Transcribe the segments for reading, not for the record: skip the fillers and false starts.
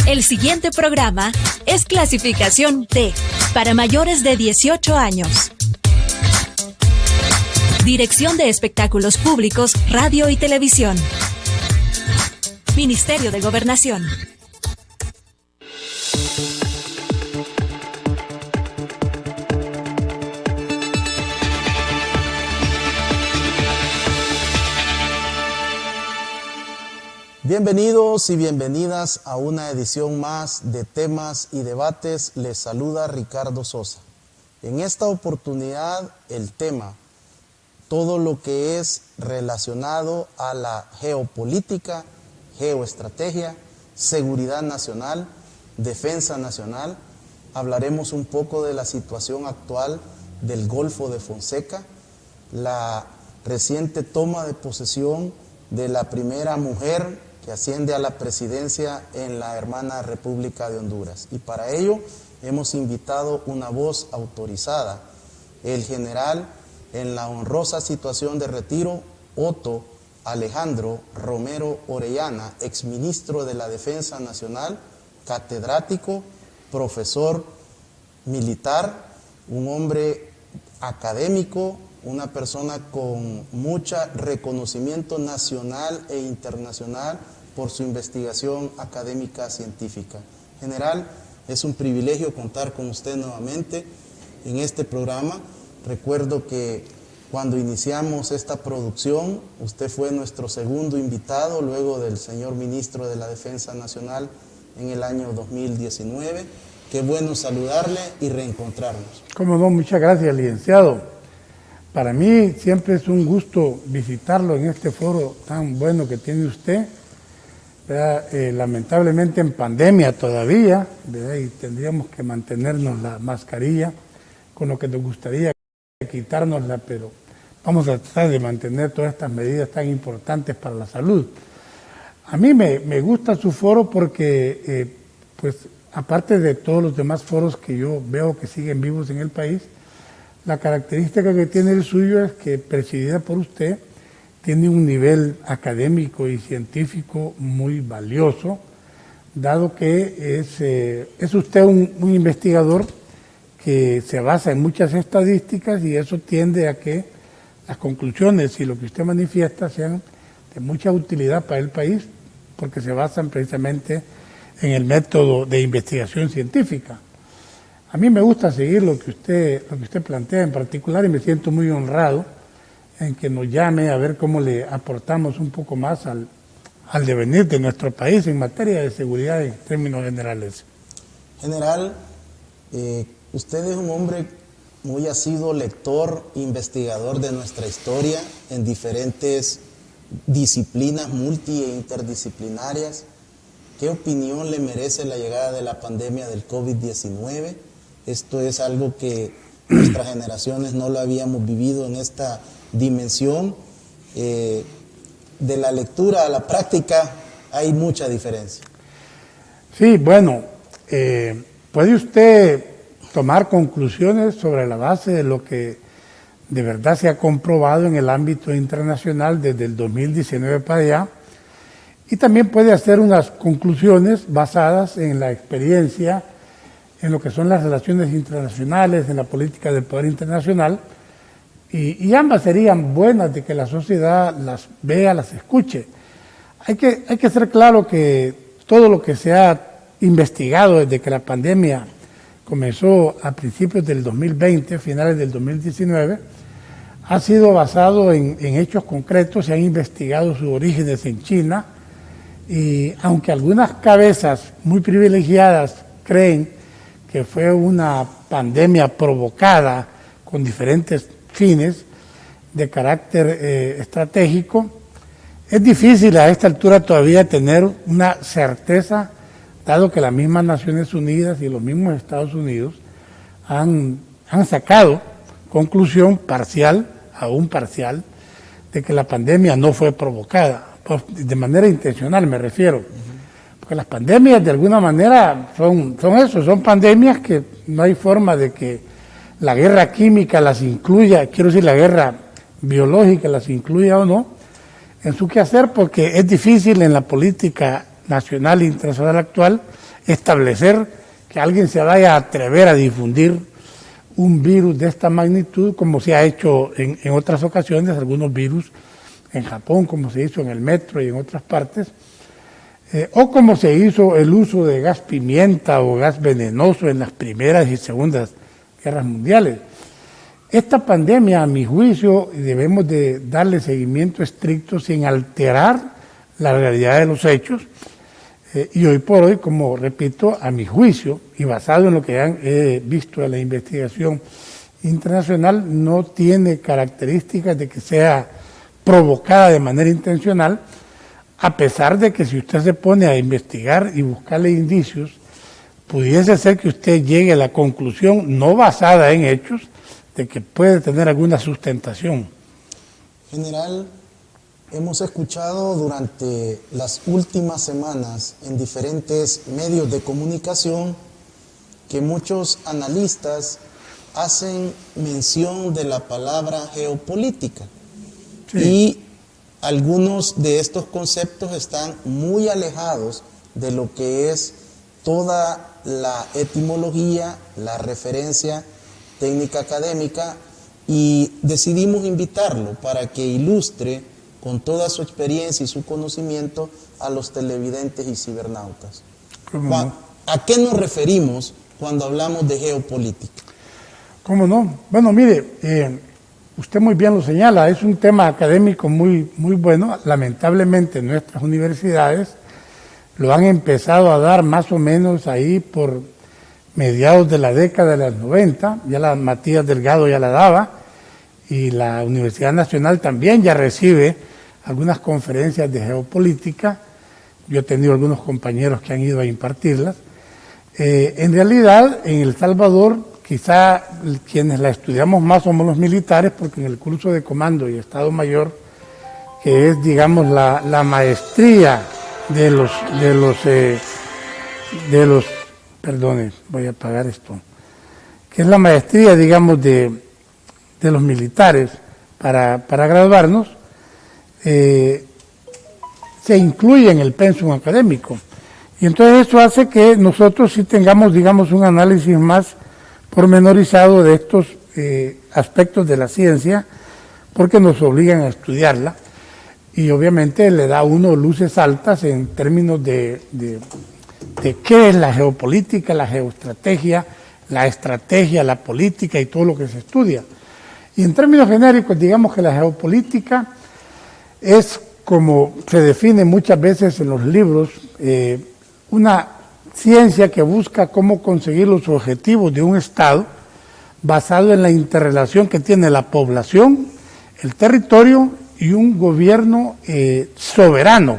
El siguiente programa es clasificación T, para mayores de 18 años. Dirección de Espectáculos Públicos, Radio y Televisión. Ministerio de Gobernación. Bienvenidos y bienvenidas a una edición más de Temas y Debates. Les saluda Ricardo Sosa. En esta oportunidad el tema, todo lo que es relacionado a la geopolítica, geoestrategia, seguridad nacional, defensa nacional. Hablaremos un poco de la situación actual del Golfo de Fonseca, la reciente toma de posesión de la primera mujer que asciende a la presidencia en la hermana República de Honduras. Y para ello hemos invitado una voz autorizada, el general en la honrosa situación de retiro, Otto Alejandro Romero Orellana, exministro de la Defensa Nacional, catedrático, profesor militar, un hombre académico, una persona con mucho reconocimiento nacional e internacional por su investigación académica científica. General, es un privilegio contar con usted nuevamente en este programa. Recuerdo que cuando iniciamos esta producción, usted fue nuestro segundo invitado, luego del señor ministro de la Defensa Nacional en el año 2019. Qué bueno saludarle y reencontrarnos. Cómo no, muchas gracias, licenciado. Para mí siempre es un gusto visitarlo en este foro tan bueno que tiene usted. Lamentablemente en pandemia todavía, ¿verdad? Y tendríamos que mantenernos la mascarilla, con lo que nos gustaría quitárnosla, pero vamos a tratar de mantener todas estas medidas tan importantes para la salud. A mí me gusta su foro porque, pues, aparte de todos los demás foros que yo veo que siguen vivos en el país, la característica que tiene el suyo es que, presidida por usted, tiene un nivel académico y científico muy valioso, dado que es usted un investigador que se basa en muchas estadísticas y eso tiende a que las conclusiones y lo que usted manifiesta sean de mucha utilidad para el país, porque se basan precisamente en el método de investigación científica. A mí me gusta seguir lo que usted plantea en particular y me siento muy honrado en que nos llame a ver cómo le aportamos un poco más al devenir de nuestro país en materia de seguridad en términos generales. General, usted es un hombre muy asiduo lector, investigador de nuestra historia en diferentes disciplinas multi e interdisciplinarias. ¿Qué opinión le merece la llegada de la pandemia del COVID-19? Esto es algo que nuestras generaciones no lo habíamos vivido en esta dimensión. De la lectura a la práctica hay mucha diferencia. Sí, bueno, puede usted tomar conclusiones sobre la base de lo que de verdad se ha comprobado en el ámbito internacional desde el 2019 para allá, y también puede hacer unas conclusiones basadas en la experiencia, en lo que son las relaciones internacionales, en la política del poder internacional, y ambas serían buenas de que la sociedad las vea, las escuche. Hay que ser claro que todo lo que se ha investigado desde que la pandemia comenzó a principios del 2020, finales del 2019, ha sido basado en hechos concretos. Se han investigado sus orígenes en China, y aunque algunas cabezas muy privilegiadas creen que fue una pandemia provocada con diferentes fines de carácter estratégico, es difícil a esta altura todavía tener una certeza, dado que las mismas Naciones Unidas y los mismos Estados Unidos han sacado conclusión parcial, aún parcial, de que la pandemia no fue provocada, de manera intencional me refiero. Porque las pandemias de alguna manera son pandemias que no hay forma de que la guerra química las incluya, quiero decir la guerra biológica las incluya o no, en su quehacer, porque es difícil en la política nacional e internacional actual establecer que alguien se vaya a atrever a difundir un virus de esta magnitud, como se ha hecho en otras ocasiones, algunos virus en Japón, como se hizo en el metro y en otras partes, o como se hizo el uso de gas pimienta o gas venenoso en las primeras y segundas guerras mundiales. Esta pandemia, a mi juicio, debemos de darle seguimiento estricto sin alterar la realidad de los hechos, y hoy por hoy, como repito, a mi juicio, y basado en lo que he visto de la investigación internacional, no tiene características de que sea provocada de manera intencional, a pesar de que si usted se pone a investigar y buscarle indicios, pudiese ser que usted llegue a la conclusión, no basada en hechos, de que puede tener alguna sustentación. General, hemos escuchado durante las últimas semanas en diferentes medios de comunicación que muchos analistas hacen mención de la palabra geopolítica. Sí. Y algunos de estos conceptos están muy alejados de lo que es toda la etimología, la referencia técnica académica, y decidimos invitarlo para que ilustre con toda su experiencia y su conocimiento a los televidentes y cibernautas. ¿A qué nos referimos cuando hablamos de geopolítica? ¿Cómo no? Bueno, mire, usted muy bien lo señala, es un tema académico muy bueno. Lamentablemente nuestras universidades lo han empezado a dar más o menos ahí por mediados de la década de los 90, ya la Matías Delgado ya la daba, y la Universidad Nacional también ya recibe algunas conferencias de geopolítica. Yo he tenido algunos compañeros que han ido a impartirlas. En realidad, en El Salvador, quizá quienes la estudiamos más somos los militares, porque en el curso de comando y Estado Mayor, que es, digamos, la maestría de los perdone, voy a apagar esto, que es la maestría, digamos, de los militares para graduarnos, se incluye en el pensum académico. Y entonces eso hace que nosotros sí tengamos, digamos, un análisis más pormenorizado de estos aspectos de la ciencia, porque nos obligan a estudiarla, y obviamente le da a uno luces altas en términos de qué es la geopolítica, la geoestrategia, la estrategia, la política y todo lo que se estudia. Y en términos genéricos, digamos que la geopolítica es, como se define muchas veces en los libros, una ciencia que busca cómo conseguir los objetivos de un Estado basado en la interrelación que tiene la población, el territorio y un gobierno soberano.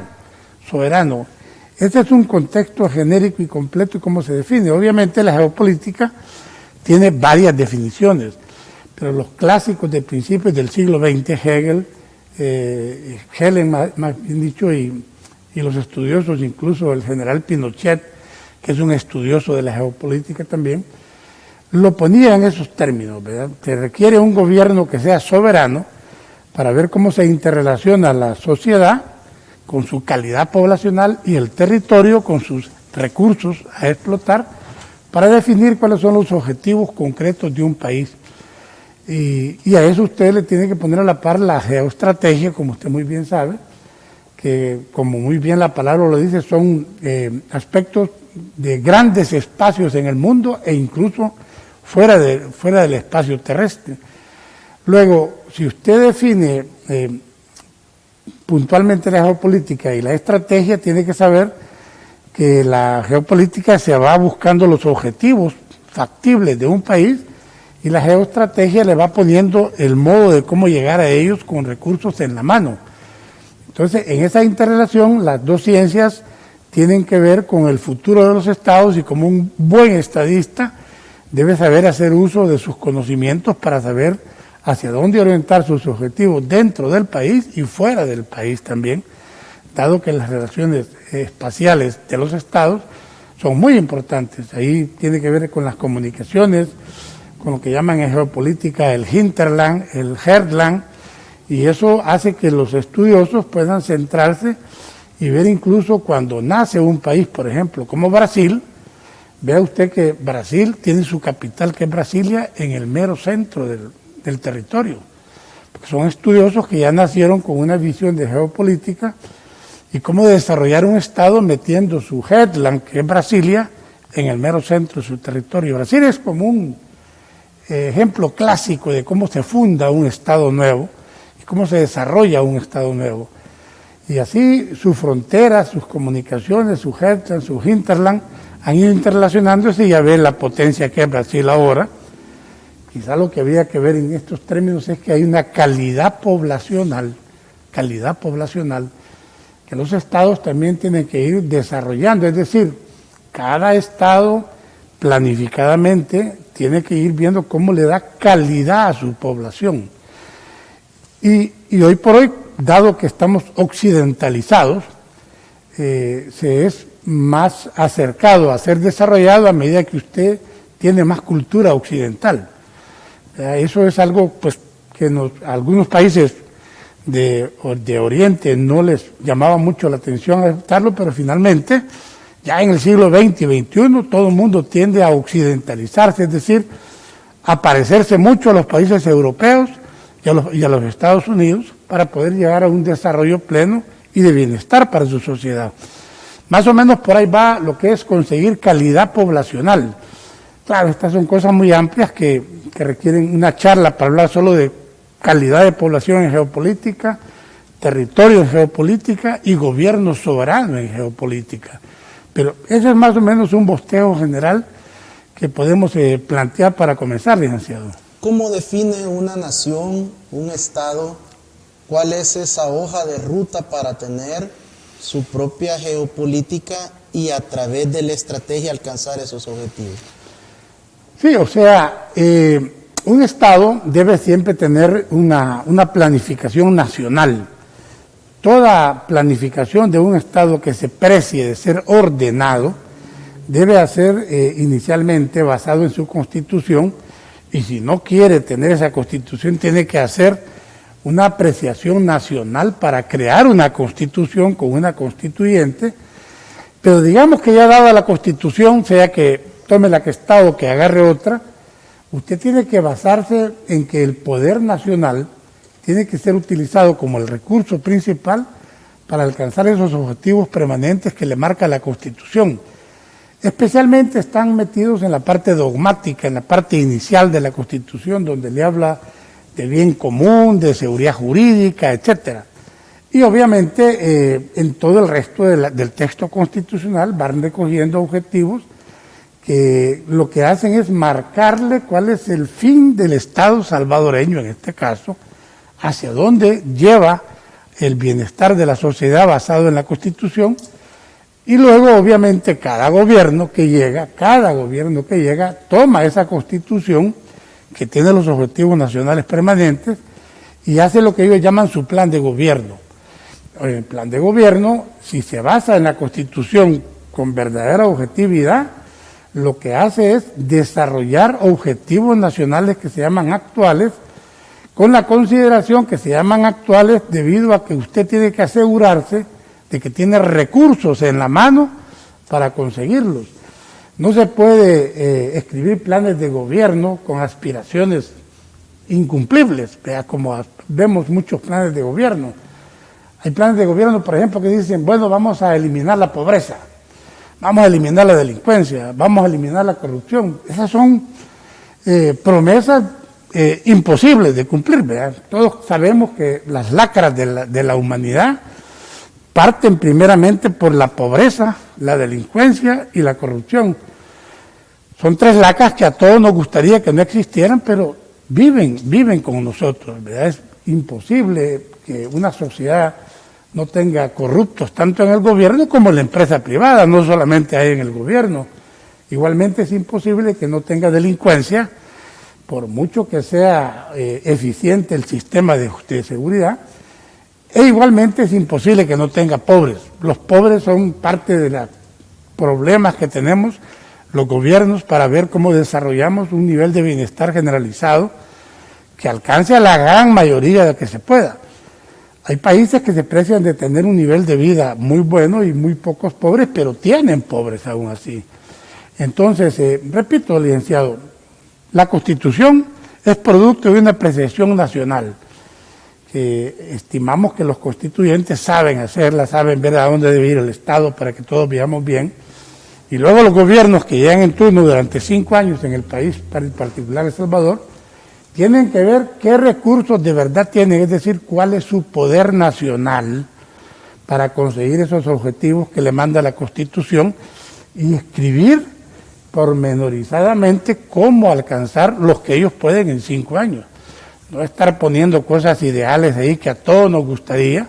Este es un contexto genérico y completo y cómo se define. Obviamente la geopolítica tiene varias definiciones, pero los clásicos de principios del siglo XX, Hegel, más bien dicho, y los estudiosos, incluso el general Pinochet, que es un estudioso de la geopolítica también, lo ponía en esos términos, ¿verdad? Se requiere un gobierno que sea soberano para ver cómo se interrelaciona la sociedad con su calidad poblacional y el territorio con sus recursos a explotar para definir cuáles son los objetivos concretos de un país. Y a eso usted le tiene que poner a la par la geoestrategia, como usted muy bien sabe, que como muy bien la palabra lo dice, son aspectos de grandes espacios en el mundo e incluso fuera del espacio terrestre. Luego, si usted define puntualmente la geopolítica y la estrategia, tiene que saber que la geopolítica se va buscando los objetivos factibles de un país y la geoestrategia le va poniendo el modo de cómo llegar a ellos con recursos en la mano. Entonces, en esa interrelación, las dos ciencias tienen que ver con el futuro de los estados, y como un buen estadista debe saber hacer uso de sus conocimientos para saber hacia dónde orientar sus objetivos dentro del país y fuera del país también, dado que las relaciones espaciales de los estados son muy importantes. Ahí tiene que ver con las comunicaciones, con lo que llaman en geopolítica el hinterland, el heartland, y eso hace que los estudiosos puedan centrarse y ver incluso cuando nace un país, por ejemplo, como Brasil, Vea usted que Brasil tiene su capital, que es Brasilia, en el mero centro del territorio. Porque son estudiosos que ya nacieron con una visión de geopolítica y cómo desarrollar un Estado metiendo su headland, que es Brasilia, en el mero centro de su territorio. Brasil es como un ejemplo clásico de cómo se funda un Estado nuevo y cómo se desarrolla un Estado nuevo. Y así sus fronteras, sus comunicaciones, sus headland, sus hinterland han ido interrelacionándose y ya ven la potencia que es Brasil ahora. Quizá lo que había que ver en estos términos es que hay una calidad poblacional, que los estados también tienen que ir desarrollando. Es decir, cada estado planificadamente tiene que ir viendo cómo le da calidad a su población. Y hoy por hoy, dado que estamos occidentalizados, se es más acercado a ser desarrollado a medida que usted tiene más cultura occidental. Eso es algo pues que algunos países de Oriente no les llamaba mucho la atención aceptarlo, pero finalmente ya en el siglo XX y XXI todo el mundo tiende a occidentalizarse, es decir, a parecerse mucho a los países europeos y a los Estados Unidos para poder llegar a un desarrollo pleno y de bienestar para su sociedad. Más o menos por ahí va lo que es conseguir calidad poblacional. Claro, estas son cosas muy amplias que requieren una charla para hablar solo de calidad de población en geopolítica, territorio en geopolítica y gobierno soberano en geopolítica. Pero eso es más o menos un bosquejo general que podemos plantear para comenzar, licenciado. ¿Cómo define una nación, un estado? ¿Cuál es esa hoja de ruta para tener su propia geopolítica y a través de la estrategia alcanzar esos objetivos? Sí, o sea, un Estado debe siempre tener una planificación nacional. Toda planificación de un Estado que se precie de ser ordenado debe ser inicialmente basado en su Constitución, y si no quiere tener esa Constitución tiene que hacer una apreciación nacional para crear una Constitución con una constituyente. Pero digamos que ya dada la Constitución, sea que tome la que está o que agarre otra, usted tiene que basarse en que el poder nacional tiene que ser utilizado como el recurso principal para alcanzar esos objetivos permanentes que le marca la Constitución. Especialmente están metidos en la parte dogmática, en la parte inicial de la Constitución, donde le habla de bien común, de seguridad jurídica, etcétera. Y obviamente en todo el resto del texto constitucional van recogiendo objetivos que lo que hacen es marcarle cuál es el fin del Estado salvadoreño, en este caso, hacia dónde lleva el bienestar de la sociedad basado en la Constitución. Y luego, obviamente, cada gobierno que llega toma esa Constitución que tiene los objetivos nacionales permanentes y hace lo que ellos llaman su plan de gobierno. El plan de gobierno, si se basa en la Constitución con verdadera objetividad, lo que hace es desarrollar objetivos nacionales que se llaman actuales, con la consideración que se llaman actuales debido a que usted tiene que asegurarse de que tiene recursos en la mano para conseguirlos. No se puede escribir planes de gobierno con aspiraciones incumplibles, como vemos muchos planes de gobierno. Hay planes de gobierno, por ejemplo, que dicen, bueno, vamos a eliminar la pobreza, vamos a eliminar la delincuencia, vamos a eliminar la corrupción. Esas son promesas imposibles de cumplir, ¿verdad? Todos sabemos que las lacras de la humanidad parten primeramente por la pobreza, la delincuencia y la corrupción. Son tres lacras que a todos nos gustaría que no existieran, pero viven con nosotros, ¿verdad? Es imposible que una sociedad no tenga corruptos tanto en el gobierno como en la empresa privada, no solamente hay en el gobierno. Igualmente es imposible que no tenga delincuencia, por mucho que sea eficiente el sistema de seguridad. E igualmente es imposible que no tenga pobres. Los pobres son parte de los problemas que tenemos los gobiernos para ver cómo desarrollamos un nivel de bienestar generalizado que alcance a la gran mayoría de que se pueda. Hay países que se precian de tener un nivel de vida muy bueno y muy pocos pobres, pero tienen pobres aún así. Entonces, repito, licenciado, la Constitución es producto de una apreciación nacional, que estimamos que los constituyentes saben hacerla, saben ver a dónde debe ir el Estado para que todos vivamos bien, y luego los gobiernos que llegan en turno durante 5 años en el país, en particular El Salvador, tienen que ver qué recursos de verdad tienen, es decir, cuál es su poder nacional para conseguir esos objetivos que le manda la Constitución y escribir pormenorizadamente cómo alcanzar los que ellos pueden en 5 años. No estar poniendo cosas ideales ahí que a todos nos gustaría,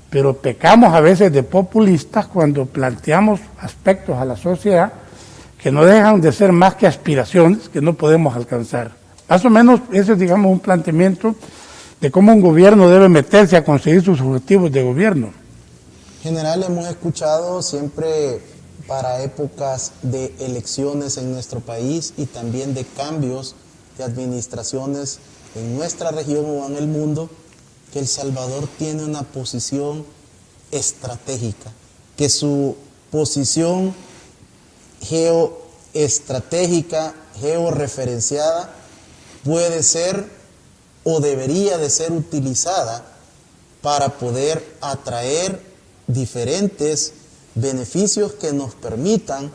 pero pecamos a veces de populistas cuando planteamos aspectos a la sociedad que no dejan de ser más que aspiraciones que no podemos alcanzar. Más o menos ese es, digamos, un planteamiento de cómo un gobierno debe meterse a conseguir sus objetivos de gobierno. General, hemos escuchado siempre para épocas de elecciones en nuestro país y también de cambios de administraciones en nuestra región o en el mundo, que El Salvador tiene una posición estratégica, que su posición geoestratégica, georreferenciada, puede ser o debería de ser utilizada para poder atraer diferentes beneficios que nos permitan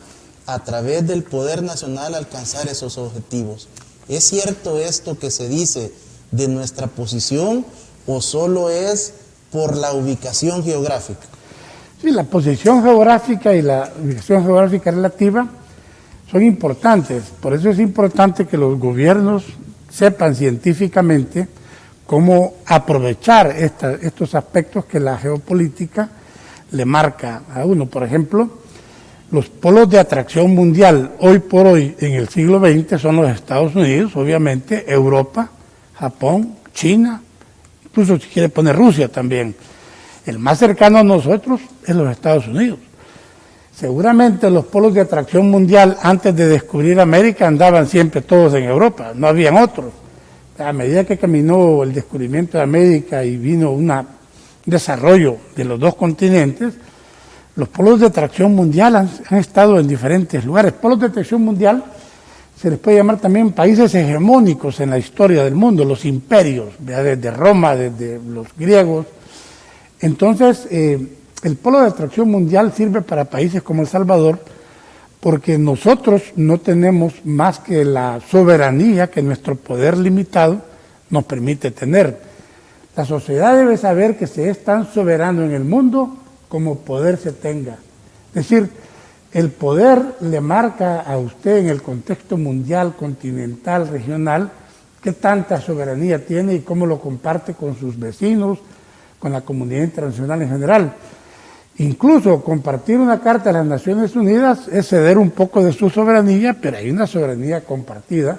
a través del poder nacional alcanzar esos objetivos. ¿Es cierto esto que se dice de nuestra posición o solo es por la ubicación geográfica? Sí, la posición geográfica y la ubicación geográfica relativa son importantes. Por eso es importante que los gobiernos sepan científicamente cómo aprovechar estos aspectos que la geopolítica le marca a uno. Por ejemplo, los polos de atracción mundial hoy por hoy en el siglo XX son los Estados Unidos, obviamente, Europa, Japón, China, incluso si quiere poner Rusia también. El más cercano a nosotros es los Estados Unidos. Seguramente los polos de atracción mundial antes de descubrir América andaban siempre todos en Europa, no habían otros. A medida que caminó el descubrimiento de América y vino un desarrollo de los dos continentes, los polos de atracción mundial han estado en diferentes lugares. Polos de atracción mundial se les puede llamar también países hegemónicos en la historia del mundo, los imperios, desde Roma, desde los griegos. Entonces, el polo de atracción mundial sirve para países como El Salvador porque nosotros no tenemos más que la soberanía que nuestro poder limitado nos permite tener. La sociedad debe saber que se es tan soberano en el mundo como poder se tenga. Es decir, el poder le marca a usted en el contexto mundial, continental, regional, qué tanta soberanía tiene y cómo lo comparte con sus vecinos, con la comunidad internacional en general. Incluso compartir una carta de las Naciones Unidas es ceder un poco de su soberanía, pero hay una soberanía compartida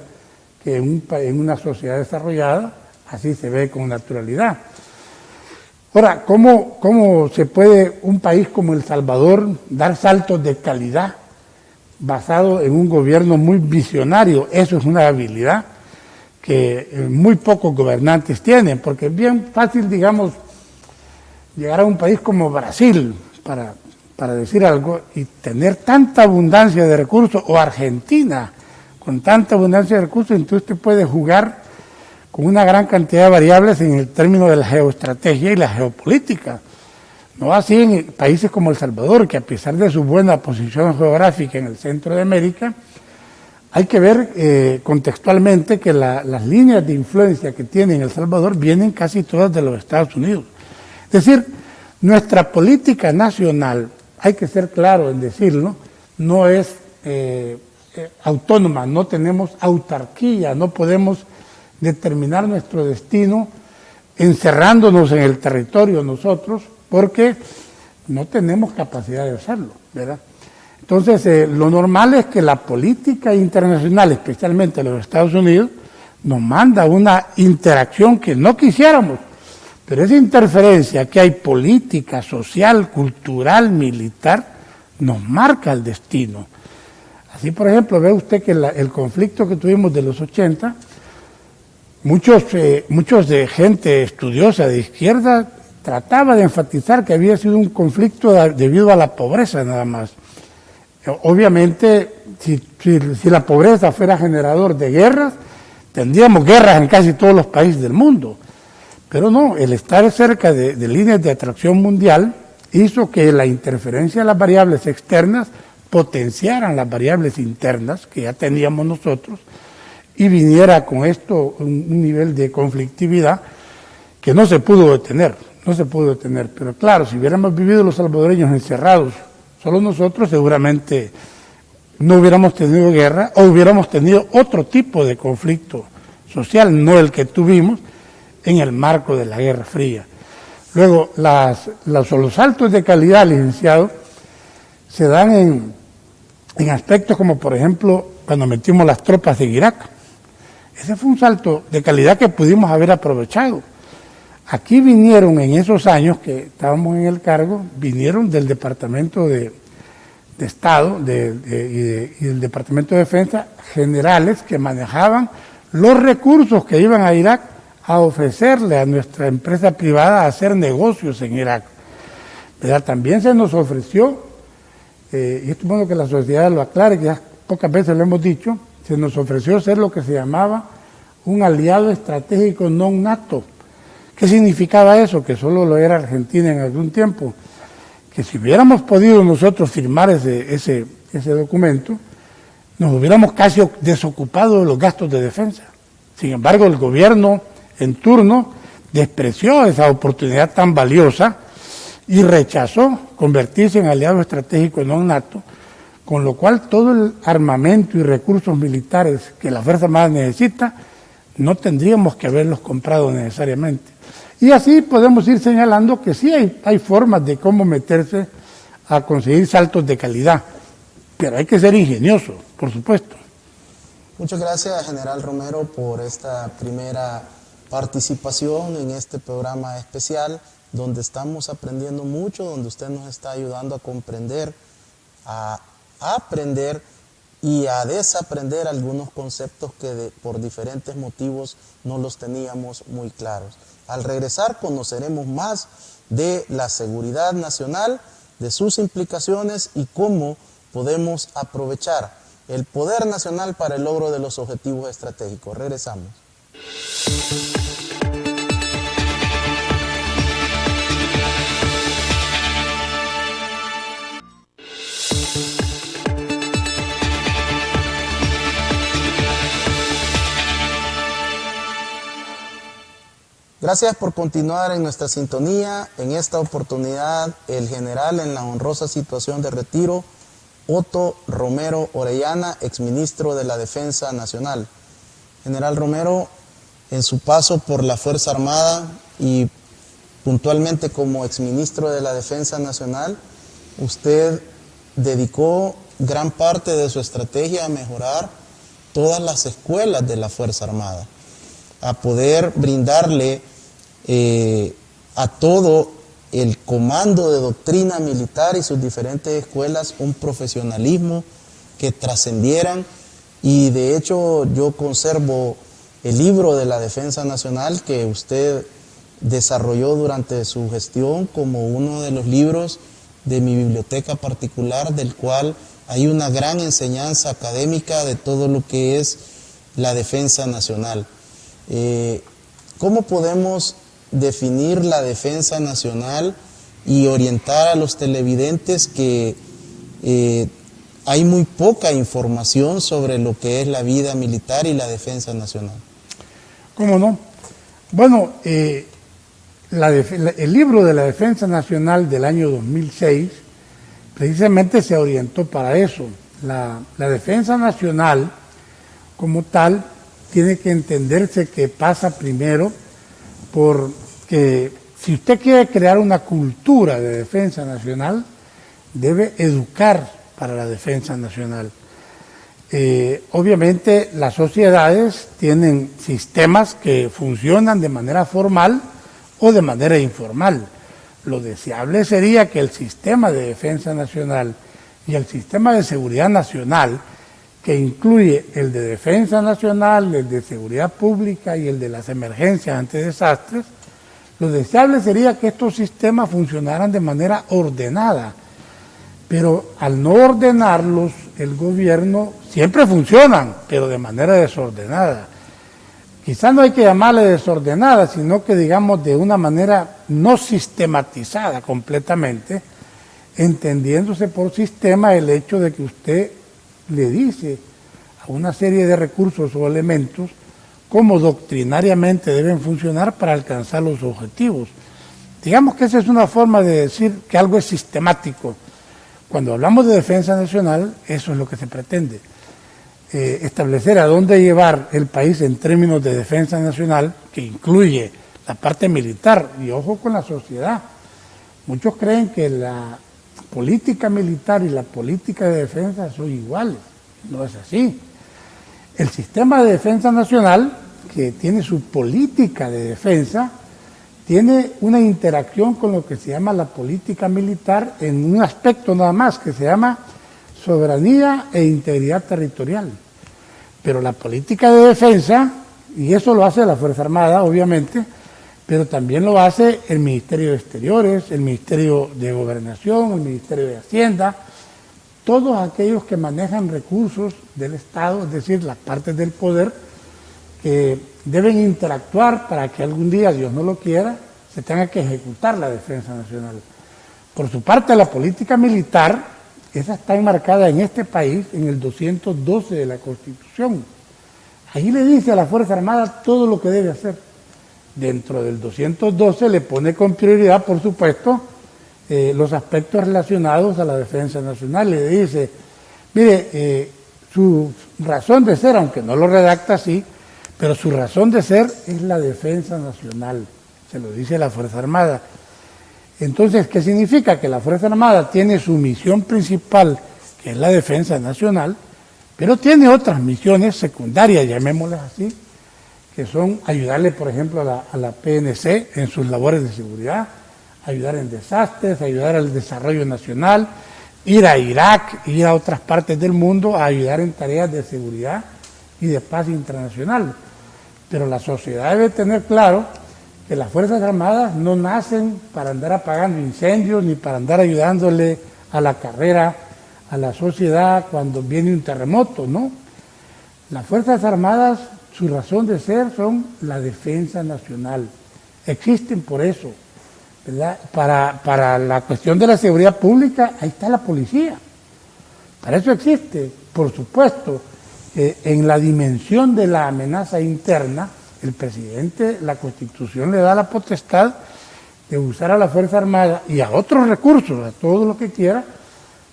que en una sociedad desarrollada así se ve con naturalidad. Ahora, ¿cómo se puede un país como El Salvador dar saltos de calidad basado en un gobierno muy visionario? Eso es una habilidad que muy pocos gobernantes tienen, porque es bien fácil, digamos, llegar a un país como Brasil, para decir algo, y tener tanta abundancia de recursos, o Argentina, con tanta abundancia de recursos, entonces usted puede jugar con una gran cantidad de variables en el término de la geoestrategia y la geopolítica. No así en países como El Salvador, que a pesar de su buena posición geográfica en el centro de América, hay que ver contextualmente que las líneas de influencia que tiene El Salvador vienen casi todas de los Estados Unidos. Es decir, nuestra política nacional, hay que ser claro en decirlo, no es autónoma, no tenemos autarquía, no podemos determinar nuestro destino encerrándonos en el territorio nosotros, porque no tenemos capacidad de hacerlo, ¿verdad? Entonces, lo normal es que la política internacional, especialmente los Estados Unidos, nos manda una interacción que no quisiéramos, pero esa interferencia que hay política, social, cultural, militar, nos marca el destino. Así, por ejemplo, ve usted que el conflicto que tuvimos de los 80, muchos de gente estudiosa de izquierda trataba de enfatizar que había sido un conflicto debido a la pobreza nada más. Obviamente, si la pobreza fuera generador de guerras, tendríamos guerras en casi todos los países del mundo. Pero no, el estar cerca de líneas de atracción mundial hizo que la interferencia de las variables externas potenciaran las variables internas que ya teníamos nosotros y viniera con esto un nivel de conflictividad que no se pudo detener, Pero claro, si hubiéramos vivido los salvadoreños encerrados, solo nosotros, seguramente no hubiéramos tenido guerra o hubiéramos tenido otro tipo de conflicto social, no el que tuvimos en el marco de la Guerra Fría. Luego, los saltos de calidad, licenciado, se dan en aspectos como, por ejemplo, cuando metimos las tropas en Irak. Ese fue un salto de calidad que pudimos haber aprovechado. Aquí vinieron en esos años que estábamos en el cargo, vinieron del Departamento de Estado y del Departamento de Defensa generales que manejaban los recursos que iban a Irak a ofrecerle a nuestra empresa privada a hacer negocios en Irak. ¿Verdad? También se nos ofreció, y esto es bueno que la sociedad lo aclare, que ya pocas veces lo hemos dicho, se nos ofreció ser lo que se llamaba un aliado estratégico no nato. ¿Qué significaba eso? Que solo lo era Argentina en algún tiempo. Que si hubiéramos podido nosotros firmar ese documento, nos hubiéramos casi desocupado de los gastos de defensa. Sin embargo, el gobierno en turno despreció esa oportunidad tan valiosa y rechazó convertirse en aliado estratégico no nato, con lo cual todo el armamento y recursos militares que la Fuerza Armada necesita, no tendríamos que haberlos comprado necesariamente. Y así podemos ir señalando que sí hay formas de cómo meterse a conseguir saltos de calidad, pero hay que ser ingenioso, por supuesto. Muchas gracias, General Romero, por esta primera participación en este programa especial, donde estamos aprendiendo mucho, donde usted nos está ayudando a comprender, a aprender y a desaprender algunos conceptos que por diferentes motivos no los teníamos muy claros. Al regresar conoceremos más de la seguridad nacional, de sus implicaciones y cómo podemos aprovechar el poder nacional para el logro de los objetivos estratégicos. Regresamos. Gracias por continuar en nuestra sintonía. En esta oportunidad, el general en la honrosa situación de retiro, Otto Romero Orellana, exministro de la Defensa Nacional. General Romero, en su paso por la Fuerza Armada y puntualmente como exministro de la Defensa Nacional, usted dedicó gran parte de su estrategia a mejorar todas las escuelas de la Fuerza Armada, a poder brindarle a todo el comando de doctrina militar y sus diferentes escuelas un profesionalismo que trascendieran, y de hecho yo conservo el libro de la Defensa Nacional que usted desarrolló durante su gestión como uno de los libros de mi biblioteca particular, del cual hay una gran enseñanza académica de todo lo que es la defensa nacional. ¿Cómo podemos definir la defensa nacional y orientar a los televidentes que hay muy poca información sobre lo que es la vida militar y la defensa nacional? ¿Cómo no? Bueno, el libro de la Defensa Nacional del año 2006 precisamente se orientó para eso. La defensa nacional como tal tiene que entenderse que pasa primero por que si usted quiere crear una cultura de defensa nacional, debe educar para la defensa nacional. Obviamente las sociedades tienen sistemas que funcionan de manera formal o de manera informal. Lo deseable sería que el sistema de defensa nacional y el sistema de seguridad nacional, que incluye el de defensa nacional, el de seguridad pública y el de las emergencias ante desastres, lo deseable sería que estos sistemas funcionaran de manera ordenada. Pero al no ordenarlos, el gobierno siempre funcionan, pero de manera desordenada. Quizás no hay que llamarle desordenada, sino que digamos de una manera no sistematizada completamente, entendiéndose por sistema el hecho de que usted le dice a una serie de recursos o elementos cómo doctrinariamente deben funcionar para alcanzar los objetivos. Digamos que esa es una forma de decir que algo es sistemático. Cuando hablamos de defensa nacional, eso es lo que se pretende. Establecer a dónde llevar el país en términos de defensa nacional, que incluye la parte militar, y ojo con la sociedad. Muchos creen que la política militar y la política de defensa son iguales. No es así. El sistema de defensa nacional, que tiene su política de defensa, tiene una interacción con lo que se llama la política militar en un aspecto nada más, que se llama soberanía e integridad territorial. Pero la política de defensa, y eso lo hace la Fuerza Armada, obviamente, pero también lo hace el Ministerio de Exteriores, el Ministerio de Gobernación, el Ministerio de Hacienda, todos aquellos que manejan recursos del Estado, es decir, las partes del poder, que deben interactuar para que algún día, Dios no lo quiera, se tenga que ejecutar la defensa nacional. Por su parte, la política militar, esa está enmarcada en este país en el 212 de la Constitución. Ahí le dice a la Fuerza Armada todo lo que debe hacer. Dentro del 212 le pone con prioridad, por supuesto, los aspectos relacionados a la defensa nacional. Le dice, mire, su razón de ser, aunque no lo redacta así, pero su razón de ser es la defensa nacional, se lo dice la Fuerza Armada. Entonces, ¿qué significa? Que la Fuerza Armada tiene su misión principal, que es la defensa nacional, pero tiene otras misiones secundarias, llamémoslas así, que son ayudarle, por ejemplo, a la PNC en sus labores de seguridad, ayudar en desastres, ayudar al desarrollo nacional, ir a Irak, ir a otras partes del mundo a ayudar en tareas de seguridad y de paz internacional. Pero la sociedad debe tener claro que las Fuerzas Armadas no nacen para andar apagando incendios ni para andar ayudándole a la carrera a la sociedad cuando viene un terremoto, ¿no? Las Fuerzas Armadas, su razón de ser son la defensa nacional. Existen por eso, ¿verdad? Para la cuestión de la seguridad pública, ahí está la policía. Para eso existe, por supuesto. En la dimensión de la amenaza interna, el presidente, la Constitución le da la potestad de usar a la Fuerza Armada y a otros recursos, a todo lo que quiera,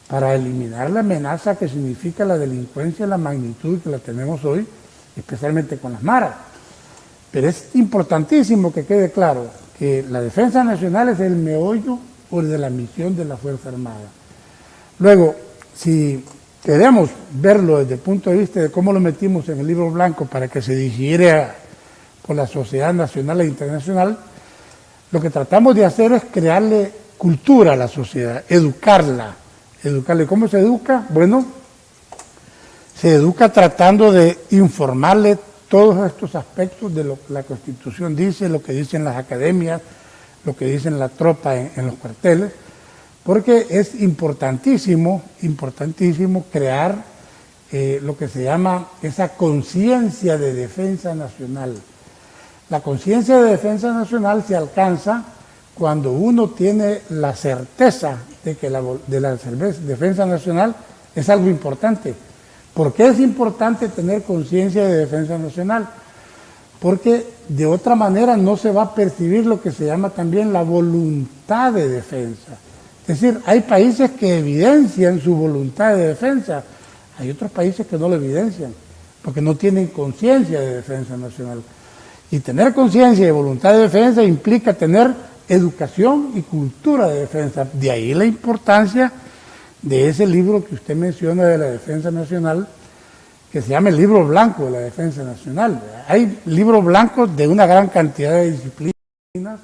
para eliminar la amenaza que significa la delincuencia, la magnitud que la tenemos hoy, especialmente con las maras. Pero es importantísimo que quede claro que la defensa nacional es el meollo de la misión de la Fuerza Armada. Luego, si queremos verlo desde el punto de vista de cómo lo metimos en el libro blanco para que se digiriera por la sociedad nacional e internacional, lo que tratamos de hacer es crearle cultura a la sociedad, educarla. ¿Educarle? ¿Cómo se educa? Bueno, se educa tratando de informarle todos estos aspectos de lo que la Constitución dice, lo que dicen las academias, lo que dicen la tropa en los cuarteles, porque es importantísimo crear lo que se llama esa conciencia de defensa nacional. La conciencia de defensa nacional se alcanza cuando uno tiene la certeza de que la defensa nacional es algo importante. ¿Por qué es importante tener conciencia de defensa nacional? Porque de otra manera no se va a percibir lo que se llama también la voluntad de defensa. Es decir, hay países que evidencian su voluntad de defensa, hay otros países que no lo evidencian, porque no tienen conciencia de defensa nacional. Y tener conciencia y voluntad de defensa implica tener educación y cultura de defensa. De ahí la importancia de ese libro que usted menciona de la defensa nacional, que se llama el libro blanco de la defensa nacional. Hay libros blancos de una gran cantidad de disciplinas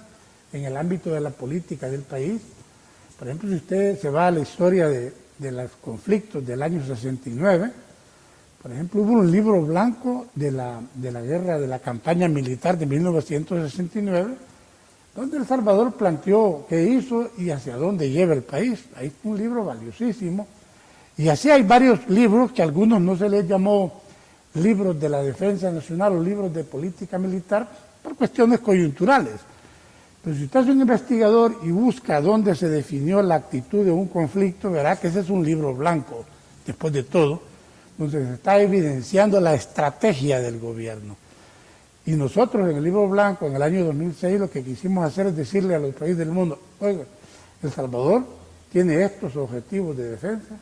en el ámbito de la política del país. Por ejemplo, si usted se va a la historia de los conflictos del año 69, por ejemplo, hubo un libro blanco de la guerra, de la campaña militar de 1969, donde El Salvador planteó qué hizo y hacia dónde lleva el país. Ahí es un libro valiosísimo. Y así hay varios libros que a algunos no se les llamó libros de la defensa nacional o libros de política militar por cuestiones coyunturales. Pero si usted es un investigador y busca dónde se definió la actitud de un conflicto, verá que ese es un libro blanco, después de todo, donde se está evidenciando la estrategia del gobierno. Y nosotros en el libro blanco, en el año 2006, lo que quisimos hacer es decirle a los países del mundo, oiga, El Salvador tiene estos objetivos de defensa,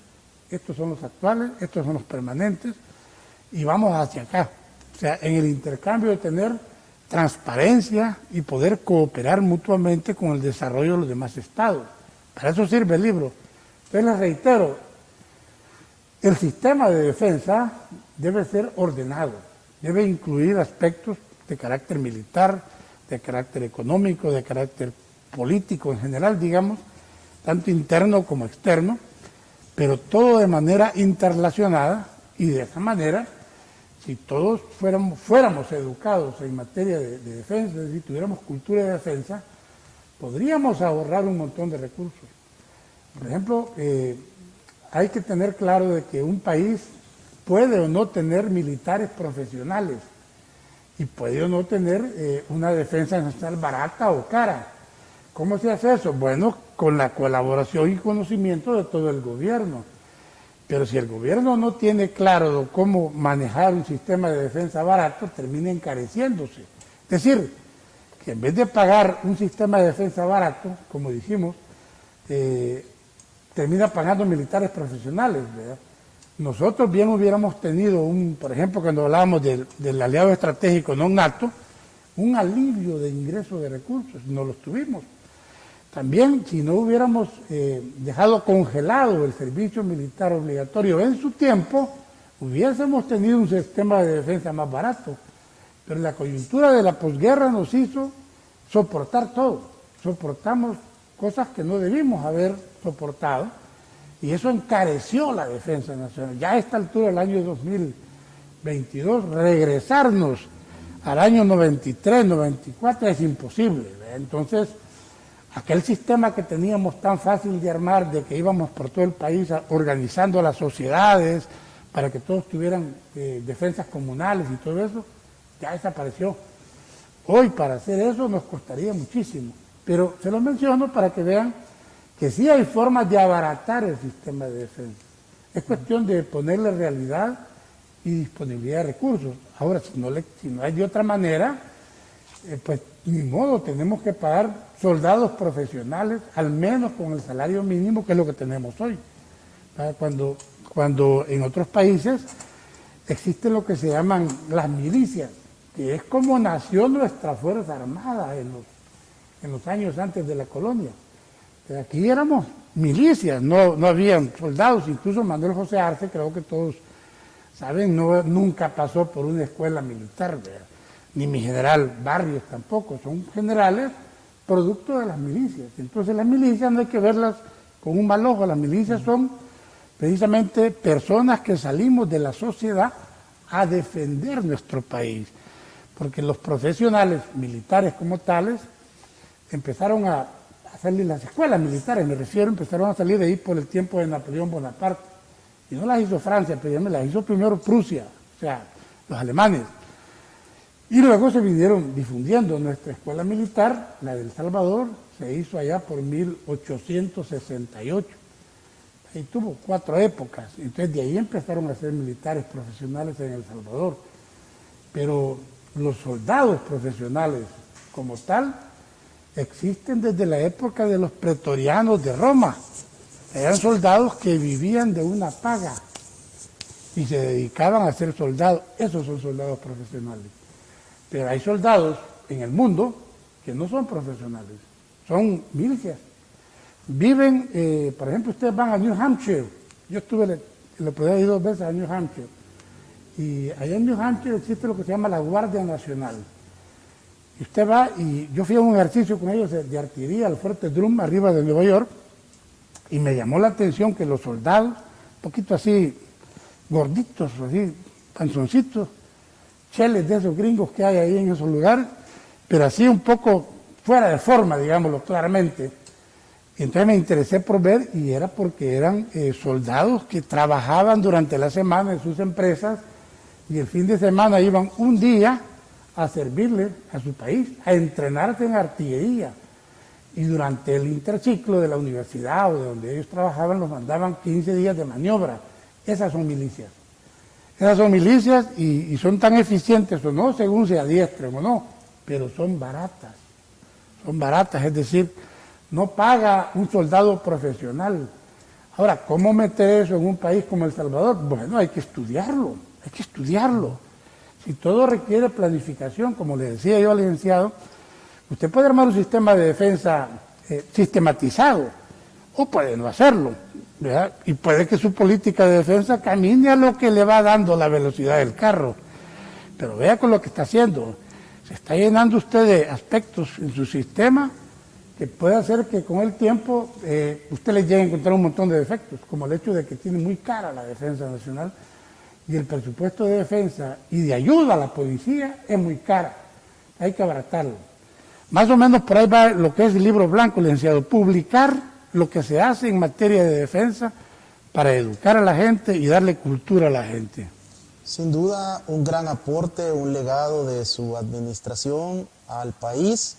estos son los actuales, estos son los permanentes, y vamos hacia acá. O sea, en el intercambio de tener transparencia y poder cooperar mutuamente con el desarrollo de los demás estados. Para eso sirve el libro. Entonces les reitero, el sistema de defensa debe ser ordenado, debe incluir aspectos de carácter militar, de carácter económico, de carácter político en general, digamos, tanto interno como externo, pero todo de manera interrelacionada, y de esa manera, si todos fuéramos educados en materia de defensa, si tuviéramos cultura de defensa, podríamos ahorrar un montón de recursos. Por ejemplo, hay que tener claro de que un país puede o no tener militares profesionales y puede o no tener una defensa nacional barata o cara. ¿Cómo se hace eso? Bueno, con la colaboración y conocimiento de todo el gobierno. Pero si el gobierno no tiene claro cómo manejar un sistema de defensa barato, termina encareciéndose. Es decir, que en vez de pagar un sistema de defensa barato, como dijimos, termina pagando militares profesionales, ¿verdad? Nosotros bien hubiéramos tenido, por ejemplo, cuando hablábamos del aliado estratégico no NATO, un alivio de ingreso de recursos, no los tuvimos. También, si no hubiéramos dejado congelado el servicio militar obligatorio en su tiempo, hubiésemos tenido un sistema de defensa más barato. Pero la coyuntura de la posguerra nos hizo soportar todo. Soportamos cosas que no debimos haber soportado y eso encareció la defensa nacional. Ya a esta altura del año 2022, regresarnos al año 93, 94 es imposible, ¿verdad? Entonces, aquel sistema que teníamos tan fácil de armar, de que íbamos por todo el país organizando las sociedades para que todos tuvieran defensas comunales y todo eso, ya desapareció. Hoy para hacer eso nos costaría muchísimo, pero se lo menciono para que vean que sí hay formas de abaratar el sistema de defensa. Es cuestión de ponerle realidad y disponibilidad de recursos. Ahora, si no hay de otra manera, pues ni modo, tenemos que pagar soldados profesionales, al menos con el salario mínimo, que es lo que tenemos hoy. Cuando en otros países existe lo que se llaman las milicias, que es como nació nuestra Fuerza Armada en los años antes de la colonia. Aquí éramos milicias, no habían soldados, incluso Manuel José Arce, creo que todos saben, nunca pasó por una escuela militar, ¿verdad? Ni mi general Barrios tampoco, son generales producto de las milicias. Entonces las milicias no hay que verlas con un mal ojo, las milicias son precisamente personas que salimos de la sociedad a defender nuestro país, porque los profesionales militares como tales empezaron a salir, las escuelas militares me refiero, empezaron a salir de ahí por el tiempo de Napoleón Bonaparte, y no las hizo Francia, pero las hizo primero Prusia, o sea, los alemanes. Y luego se vinieron difundiendo nuestra escuela militar, la del Salvador, se hizo allá por 1868. Ahí tuvo 4 épocas, entonces de ahí empezaron a ser militares profesionales en El Salvador. Pero los soldados profesionales como tal existen desde la época de los pretorianos de Roma. Eran soldados que vivían de una paga y se dedicaban a ser soldados. Esos son soldados profesionales. Pero hay soldados en el mundo que no son profesionales, son milicias. Viven, por ejemplo, ustedes van a New Hampshire. Yo le podía ir 2 veces a New Hampshire. Y allá en New Hampshire existe lo que se llama la Guardia Nacional. Y usted va, y yo fui a un ejercicio con ellos de artillería al Fuerte Drum, arriba de Nueva York, y me llamó la atención que los soldados, un poquito así, gorditos, así, panzoncitos, cheles de esos gringos que hay ahí en esos lugares, pero así un poco fuera de forma, digámoslo claramente. Entonces me interesé por ver, y era porque eran soldados que trabajaban durante la semana en sus empresas y el fin de semana iban un día a servirle a su país, a entrenarse en artillería. Y durante el interciclo de la universidad o de donde ellos trabajaban los mandaban 15 días de maniobra. Esas son milicias. Esas son milicias y son tan eficientes o no, según se adiestren o no, pero son baratas. Son baratas, es decir, no paga un soldado profesional. Ahora, ¿cómo meter eso en un país como El Salvador? Bueno, hay que estudiarlo, hay que estudiarlo. Si todo requiere planificación, como le decía yo al licenciado, usted puede armar un sistema de defensa sistematizado, o puede no hacerlo, ¿verdad? Y puede que su política de defensa camine a lo que le va dando la velocidad del carro. Pero vea con lo que está haciendo. Se está llenando usted de aspectos en su sistema que puede hacer que con el tiempo usted le llegue a encontrar un montón de defectos, como el hecho de que tiene muy cara la defensa nacional y el presupuesto de defensa y de ayuda a la policía es muy cara. Hay que abaratarlo. Más o menos por ahí va lo que es el libro blanco, licenciado, publicar lo que se hace en materia de defensa para educar a la gente y darle cultura a la gente. Sin duda, un gran aporte, un legado de su administración al país,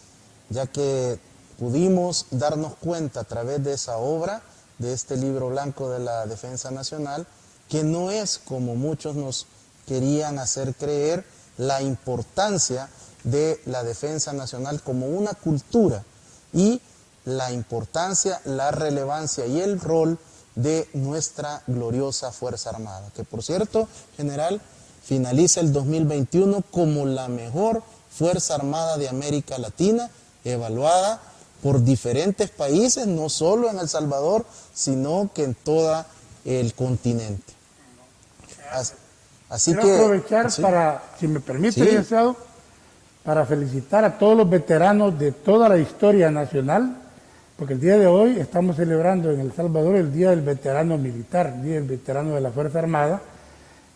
ya que pudimos darnos cuenta a través de esa obra, de este libro blanco de la defensa nacional, que no es como muchos nos querían hacer creer la importancia de la defensa nacional como una cultura y la importancia, la relevancia y el rol de nuestra gloriosa Fuerza Armada, que por cierto, general, finaliza el 2021 como la mejor Fuerza Armada de América Latina, evaluada por diferentes países, no solo en El Salvador, sino que en todo el continente. Así quiero que aprovechar sí, para, si me permite, sí, licenciado, para felicitar a todos los veteranos de toda la historia nacional, porque el día de hoy estamos celebrando en El Salvador el Día del Veterano Militar, el Día del Veterano de la Fuerza Armada,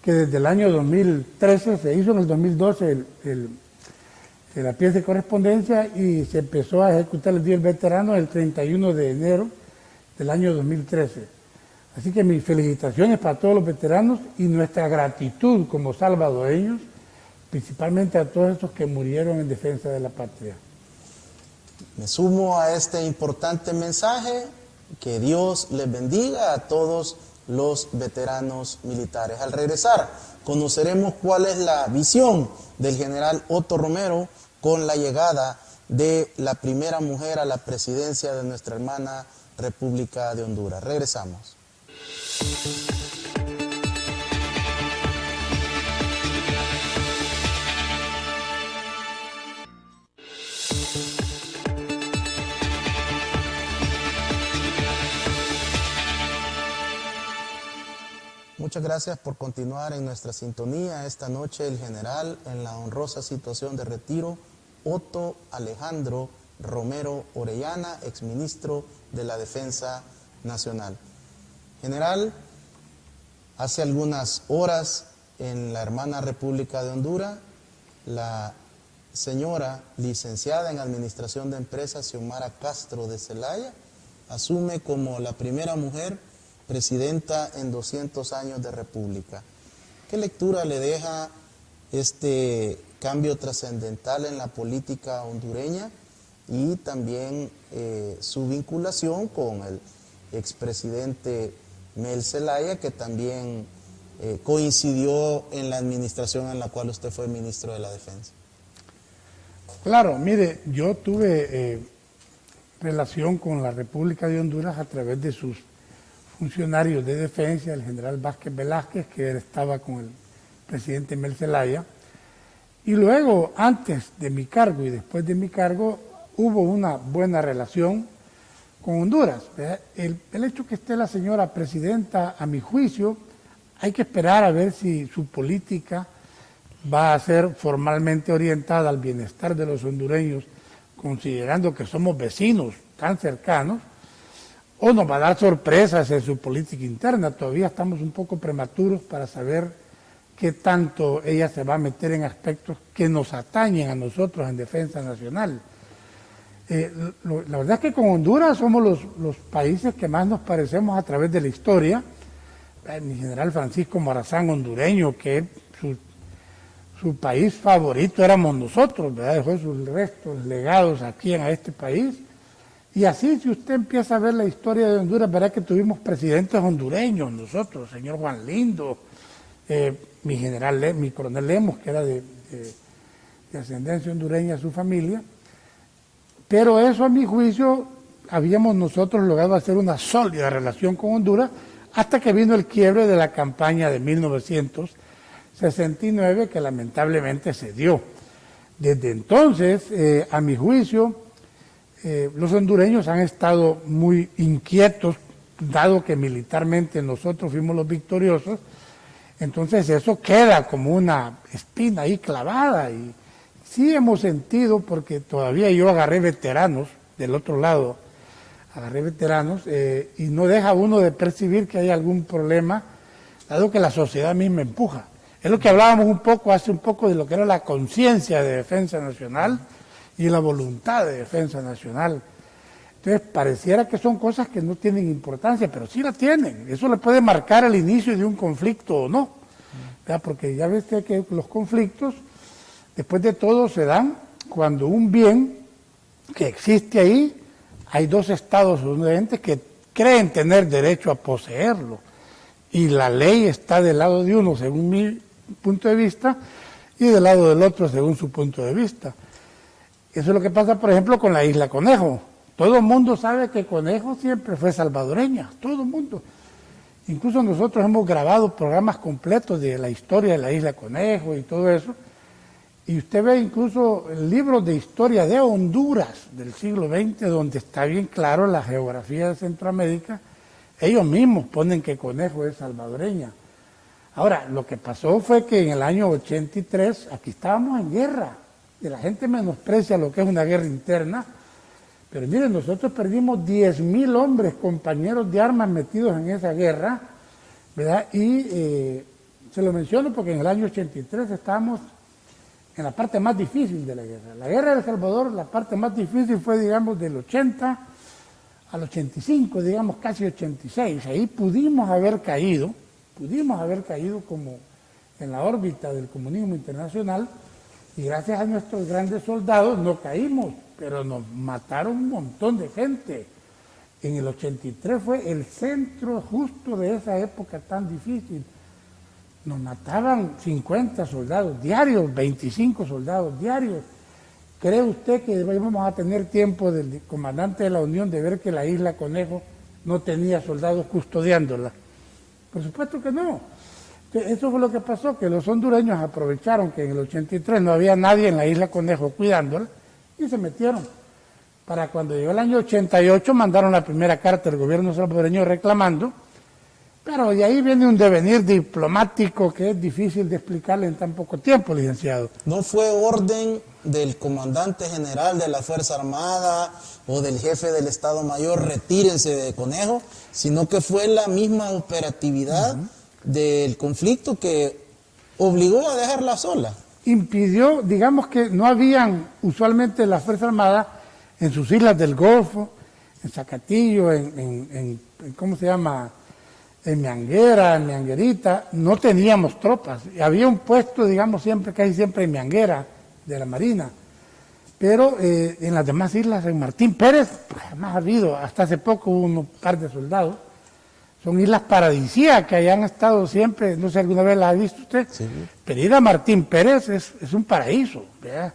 que desde el año 2013 se hizo en el 2012 la pieza de correspondencia y se empezó a ejecutar el Día del Veterano el 31 de enero del año 2013. Así que mis felicitaciones para todos los veteranos y nuestra gratitud como salvadoreños, principalmente a todos esos que murieron en defensa de la patria. me sumo a este importante mensaje. Que Dios les bendiga a todos los veteranos militares. Al regresar, conoceremos cuál es la visión del general Otto Romero con la llegada de la primera mujer a la presidencia de nuestra hermana República de Honduras. Regresamos. Muchas gracias por continuar en nuestra sintonía. Esta noche el general, en la honrosa situación de retiro, Otto Alejandro Romero Orellana, exministro de la Defensa Nacional. General, hace algunas horas en la hermana República de Honduras, la señora licenciada en Administración de Empresas, Xiomara Castro de Zelaya, asume como la primera mujer presidenta en 200 años de República. ¿Qué lectura le deja este cambio trascendental en la política hondureña y también su vinculación con el expresidente Mel Zelaya, que también coincidió en la administración en la cual usted fue ministro de la Defensa? Claro, mire, yo tuve relación con la República de Honduras a través de sus funcionarios de defensa, el general Vázquez Velázquez, que él estaba con el presidente Mel Zelaya, y luego, antes de mi cargo y después de mi cargo, hubo una buena relación con Honduras. El hecho que esté la señora presidenta, a mi juicio, hay que esperar a ver si su política va a ser formalmente orientada al bienestar de los hondureños, considerando que somos vecinos tan cercanos, o nos va a dar sorpresas en su política interna. Todavía estamos un poco prematuros para saber qué tanto ella se va a meter en aspectos que nos atañen a nosotros en defensa nacional. La verdad es que con Honduras somos los países que más nos parecemos a través de la historia. Mi general Francisco Morazán, hondureño, que su país favorito éramos nosotros, ¿verdad? Dejó sus restos, legados aquí en este país. Y así, si usted empieza a ver la historia de Honduras, verá que tuvimos presidentes hondureños nosotros, el señor Juan Lindo, mi coronel Lemos, que era de ascendencia hondureña, su familia. Pero eso, a mi juicio, habíamos nosotros logrado hacer una sólida relación con Honduras hasta que vino el quiebre de la campaña de 1969, que lamentablemente se dio. Desde entonces, a mi juicio, los hondureños han estado muy inquietos, dado que militarmente nosotros fuimos los victoriosos. Entonces eso queda como una espina ahí clavada, y sí hemos sentido, porque todavía yo agarré veteranos del otro lado, y no deja uno de percibir que hay algún problema, dado que la sociedad misma empuja. Es lo que hablábamos hace un poco de lo que era la conciencia de defensa nacional y la voluntad de defensa nacional. Entonces pareciera que son cosas que no tienen importancia, pero sí la tienen. Eso le puede marcar el inicio de un conflicto o no, ¿verdad? Porque ya ves que los conflictos, después de todo, se dan cuando un bien que existe ahí, hay dos estados estadounidenses que creen tener derecho a poseerlo, y la ley está del lado de uno según mi punto de vista y del lado del otro según su punto de vista. Eso es lo que pasa, por ejemplo, con la isla Conejo. Todo el mundo sabe que Conejo siempre fue salvadoreña, todo el mundo. Incluso nosotros hemos grabado programas completos de la historia de la isla Conejo y todo eso. Y usted ve incluso libros de historia de Honduras del siglo XX, donde está bien claro la geografía de Centroamérica. Ellos mismos ponen que Conejo es salvadoreña. Ahora, lo que pasó fue que en el año 83, aquí estábamos en guerra, y la gente menosprecia lo que es una guerra interna, pero miren, nosotros perdimos 10,000 hombres, compañeros de armas metidos en esa guerra, ¿verdad? Y se lo menciono porque en el año 83 estábamos en la parte más difícil de la guerra. La guerra de El Salvador, la parte más difícil fue, digamos, del 80 al 85, digamos, casi 86. Ahí pudimos haber caído como en la órbita del comunismo internacional, y gracias a nuestros grandes soldados no caímos, pero nos mataron un montón de gente. En el 83 fue el centro justo de esa época tan difícil. Nos mataban 50 soldados diarios, 25 soldados diarios. ¿Cree usted que vamos a tener tiempo del comandante de la Unión de ver que la isla Conejo no tenía soldados custodiándola? Por supuesto que no. Eso fue lo que pasó, que los hondureños aprovecharon que en el 83 no había nadie en la isla Conejo cuidándola y se metieron. Para cuando llegó el año 88 mandaron la primera carta del gobierno salvadoreño reclamando, pero de ahí viene un devenir diplomático que es difícil de explicarle en tan poco tiempo, licenciado. ¿No fue orden del comandante general de la Fuerza Armada o del jefe del Estado Mayor, retírense de Conejo, sino que fue la misma operatividad del conflicto que obligó a dejarla sola? Impidió, digamos que no habían usualmente las Fuerzas Armadas en sus islas del Golfo, en Zacatillo, ¿cómo se llama?, en Mianguera, en Mianguerita, no teníamos tropas. Había un puesto, digamos, casi siempre en Mianguera, de la Marina. Pero en las demás islas, en Martín Pérez, pues, jamás ha habido, hasta hace poco hubo un par de soldados. Son islas paradisíacas que hayan estado siempre, no sé, alguna vez las ha visto usted. Sí. Pero ir a Martín Pérez es un paraíso, ¿verdad?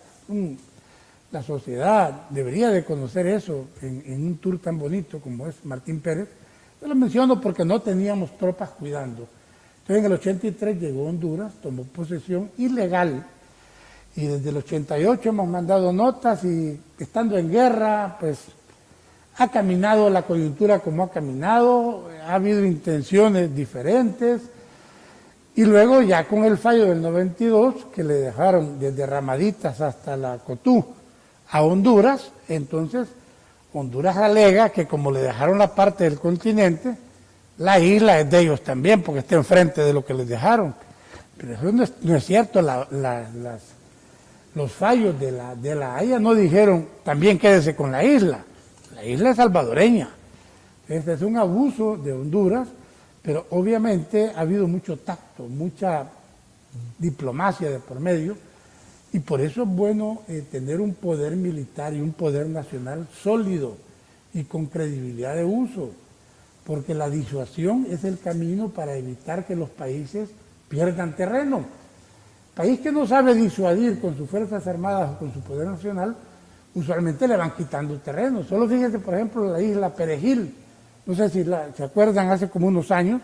La sociedad debería de conocer eso en un tour tan bonito como es Martín Pérez. Yo lo menciono porque no teníamos tropas cuidando. Entonces en el 83 llegó Honduras, tomó posesión ilegal, y desde el 88 hemos mandado notas, y estando en guerra, pues ha caminado la coyuntura como ha caminado, ha habido intenciones diferentes, y luego ya con el fallo del 92, que le dejaron desde Ramaditas hasta la Cotú a Honduras, entonces Honduras alega que como le dejaron la parte del continente, la isla es de ellos también, porque está enfrente de lo que les dejaron. Pero eso no es cierto. los fallos de la Haya no dijeron también quédese con la isla. La isla es salvadoreña. Este es un abuso de Honduras, pero obviamente ha habido mucho tacto, mucha diplomacia de por medio, y por eso es bueno tener un poder militar y un poder nacional sólido y con credibilidad de uso, porque la disuasión es el camino para evitar que los países pierdan terreno. País que no sabe disuadir con sus fuerzas armadas o con su poder nacional, usualmente le van quitando terreno. Solo fíjense, por ejemplo, la isla Perejil. No sé si se acuerdan, hace como unos años.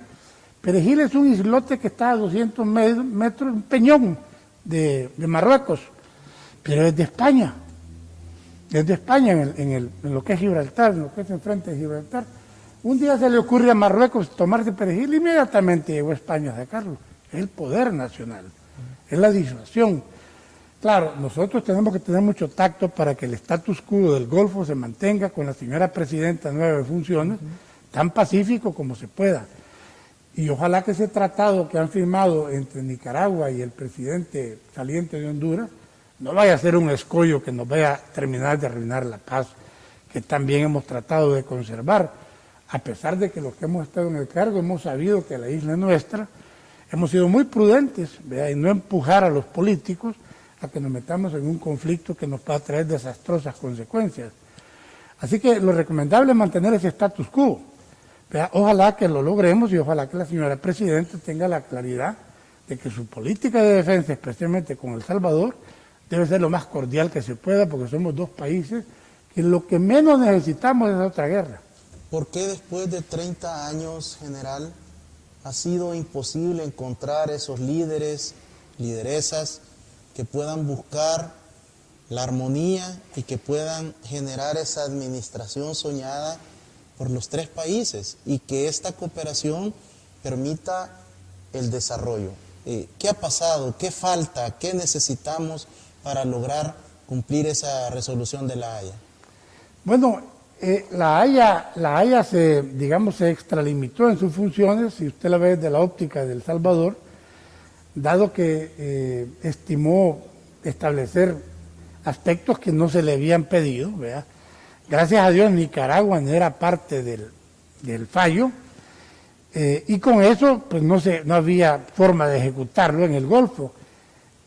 Perejil es un islote que está a 200 metros, un peñón de Marruecos, pero es de España. Es de España en lo que es Gibraltar, en lo que es enfrente de Gibraltar. Un día se le ocurre a Marruecos tomarse Perejil y inmediatamente llegó a España a sacarlo. Es el poder nacional, es la disuasión. Claro, nosotros tenemos que tener mucho tacto para que el status quo del Golfo se mantenga con la señora presidenta nueva de funciones, tan pacífico como se pueda. Y ojalá que ese tratado que han firmado entre Nicaragua y el presidente saliente de Honduras no vaya a ser un escollo que nos vaya a terminar de arruinar la paz que también hemos tratado de conservar. A pesar de que los que hemos estado en el cargo hemos sabido que la isla es nuestra, hemos sido muy prudentes, ¿verdad? Y no empujar a los políticos a que nos metamos en un conflicto que nos pueda traer desastrosas consecuencias. Así que lo recomendable es mantener ese status quo. ¿Verdad? Ojalá que lo logremos y ojalá que la señora presidenta tenga la claridad de que su política de defensa, especialmente con El Salvador, debe ser lo más cordial que se pueda, porque somos dos países que lo que menos necesitamos es otra guerra. ¿Por qué después de 30 años, general, ha sido imposible encontrar esos líderes, lideresas, que puedan buscar la armonía y que puedan generar esa administración soñada por los tres países y que esta cooperación permita el desarrollo? ¿Qué ha pasado? ¿Qué falta? ¿Qué necesitamos para lograr cumplir esa resolución de La Haya? Bueno, la Haya se extralimitó en sus funciones, si usted la ve desde la óptica de El Salvador, dado que estimó establecer aspectos que no se le habían pedido, ¿verdad? Gracias a Dios Nicaragua no era parte del fallo, y con eso pues no había forma de ejecutarlo en el Golfo.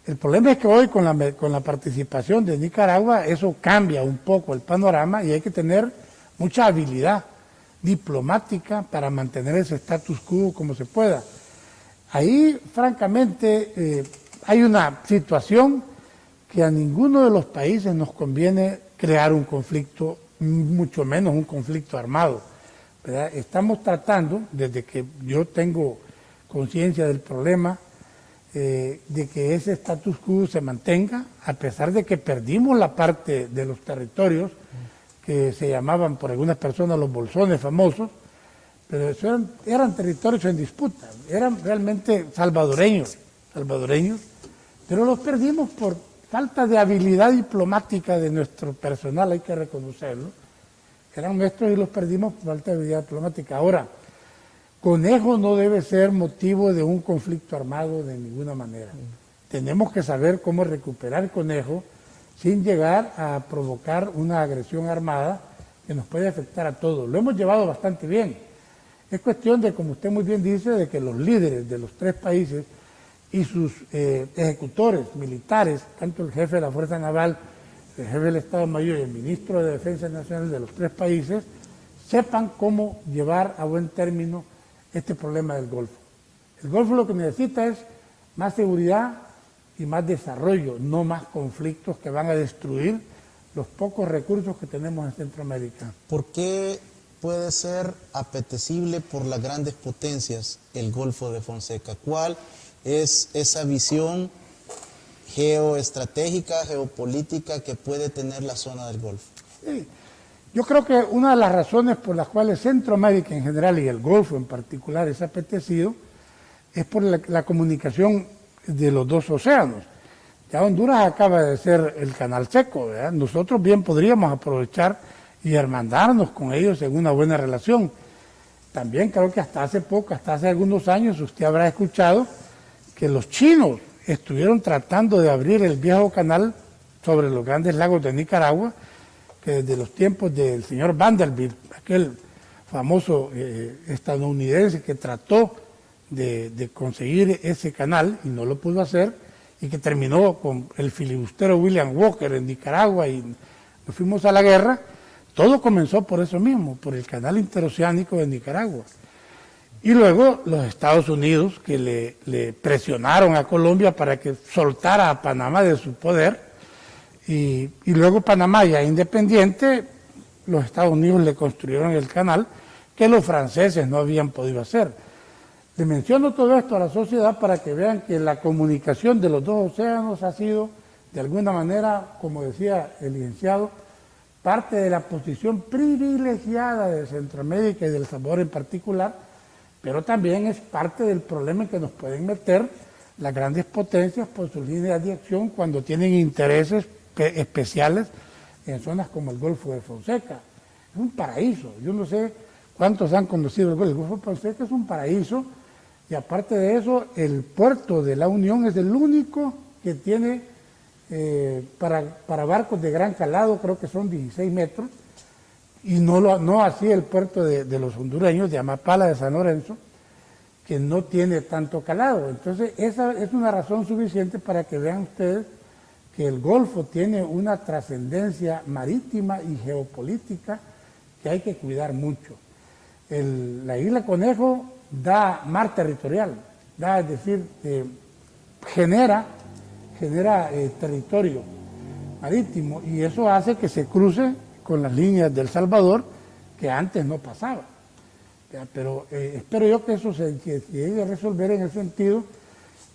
El problema es que hoy con la participación de Nicaragua eso cambia un poco el panorama y hay que tener mucha habilidad diplomática para mantener ese status quo como se pueda. Ahí, francamente, hay una situación que a ninguno de los países nos conviene crear un conflicto, mucho menos un conflicto armado, ¿verdad? Estamos tratando, desde que yo tengo conciencia del problema, de que ese status quo se mantenga, a pesar de que perdimos la parte de los territorios que se llamaban por algunas personas los bolsones famosos, pero eso eran territorios en disputa, eran realmente salvadoreños, pero los perdimos por falta de habilidad diplomática de nuestro personal, hay que reconocerlo. Eran nuestros y los perdimos por falta de habilidad diplomática. Ahora, Conejo no debe ser motivo de un conflicto armado de ninguna manera. Tenemos que saber cómo recuperar Conejo sin llegar a provocar una agresión armada que nos puede afectar a todos. Lo hemos llevado bastante bien. Es cuestión de, como usted muy bien dice, de que los líderes de los tres países y sus ejecutores militares, tanto el jefe de la Fuerza Naval, el jefe del Estado Mayor y el ministro de Defensa Nacional de los tres países, sepan cómo llevar a buen término este problema del Golfo. El Golfo lo que necesita es más seguridad y más desarrollo, no más conflictos que van a destruir los pocos recursos que tenemos en Centroamérica. ¿Por qué puede ser apetecible por las grandes potencias el Golfo de Fonseca? ¿Cuál es esa visión geoestratégica, geopolítica que puede tener la zona del Golfo? Sí. Yo creo que una de las razones por las cuales Centroamérica en general y el Golfo en particular es apetecido es por la comunicación de los dos océanos. Ya Honduras acaba de ser el canal seco, ¿verdad? Nosotros bien podríamos aprovechar y hermandarnos con ellos en una buena relación. También creo que hasta hace algunos años, usted habrá escuchado que los chinos estuvieron tratando de abrir el viejo canal sobre los grandes lagos de Nicaragua, que desde los tiempos del señor Vanderbilt, aquel famoso estadounidense que trató de conseguir ese canal y no lo pudo hacer, y que terminó con el filibustero William Walker en Nicaragua y nos fuimos a la guerra. Todo comenzó por eso mismo, por el canal interoceánico de Nicaragua. Y luego los Estados Unidos, que le presionaron a Colombia para que soltara a Panamá de su poder, y luego Panamá, ya independiente, los Estados Unidos le construyeron el canal que los franceses no habían podido hacer. Les menciono todo esto a la sociedad para que vean que la comunicación de los dos océanos ha sido, de alguna manera, como decía el licenciado, parte de la posición privilegiada de Centroamérica y de El Salvador en particular, pero también es parte del problema en que nos pueden meter las grandes potencias por sus líneas de acción cuando tienen intereses especiales en zonas como el Golfo de Fonseca. Es un paraíso. Yo no sé cuántos han conocido el Golfo de Fonseca, es un paraíso, y aparte de eso, el puerto de la Unión es el único que tiene para barcos de gran calado, creo que son 16 metros, y no así el puerto de los hondureños, de Amapala, de San Lorenzo, que no tiene tanto calado. Entonces, esa es una razón suficiente para que vean ustedes que el Golfo tiene una trascendencia marítima y geopolítica que hay que cuidar mucho. La isla Conejo da mar territorial, es decir, genera territorio marítimo, y eso hace que se cruce con las líneas del Salvador, que antes no pasaba. Pero espero yo que eso se llegue a resolver en el sentido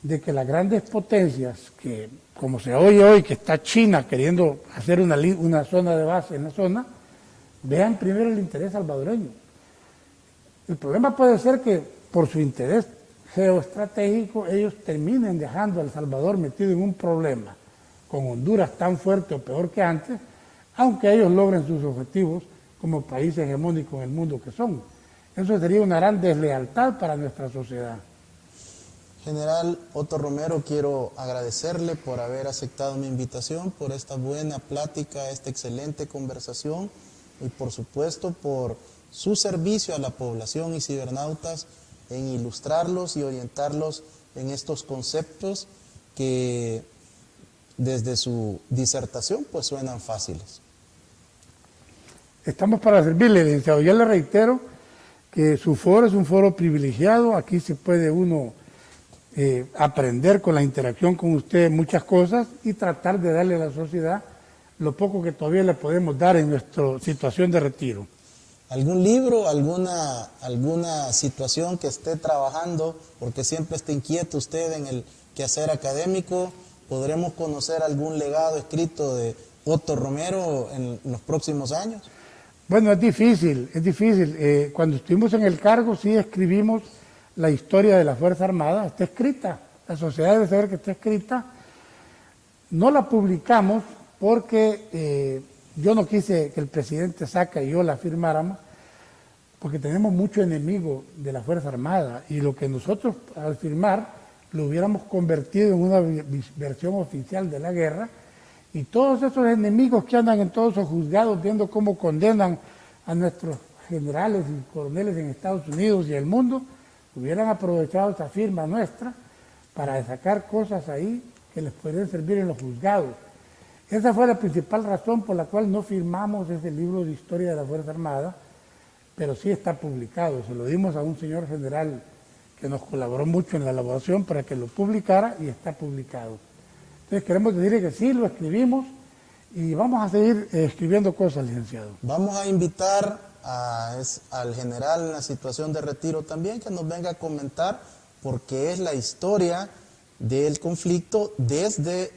de que las grandes potencias, que como se oye hoy que está China queriendo hacer una zona de base en la zona, vean primero el interés salvadoreño. El problema puede ser que por su interés geoestratégico ellos terminen dejando a El Salvador metido en un problema con Honduras tan fuerte o peor que antes, aunque ellos logren sus objetivos como país hegemónico en el mundo que son. Eso sería una gran deslealtad para nuestra sociedad. General Otto Romero, quiero agradecerle por haber aceptado mi invitación, por esta buena plática, esta excelente conversación y por supuesto por su servicio a la población y cibernautas en ilustrarlos y orientarlos en estos conceptos que desde su disertación pues suenan fáciles. Estamos para servirle, licenciado. Ya le reitero que su foro es un foro privilegiado. Aquí se puede uno aprender con la interacción con usted muchas cosas y tratar de darle a la sociedad lo poco que todavía le podemos dar en nuestra situación de retiro. ¿Algún libro, alguna situación que esté trabajando, porque siempre está inquieto usted en el quehacer académico? ¿Podremos conocer algún legado escrito de Otto Romero en los próximos años? Bueno, es difícil. Cuando estuvimos en el cargo sí escribimos la historia de la Fuerza Armada, está escrita, la sociedad debe saber que está escrita. No la publicamos porque yo no quise que el presidente Saca y yo la firmáramos, porque tenemos mucho enemigo de la Fuerza Armada, y lo que nosotros al firmar lo hubiéramos convertido en una versión oficial de la guerra, y todos esos enemigos que andan en todos esos juzgados viendo cómo condenan a nuestros generales y coroneles en Estados Unidos y el mundo, hubieran aprovechado esa firma nuestra para sacar cosas ahí que les podrían servir en los juzgados. Esa fue la principal razón por la cual no firmamos ese libro de historia de la Fuerza Armada, pero sí está publicado. Se lo dimos a un señor general que nos colaboró mucho en la elaboración para que lo publicara, y está publicado. Entonces queremos decirle que sí, lo escribimos y vamos a seguir escribiendo cosas, licenciado. Vamos a invitar al general en la situación de retiro también que nos venga a comentar, porque es la historia del conflicto desde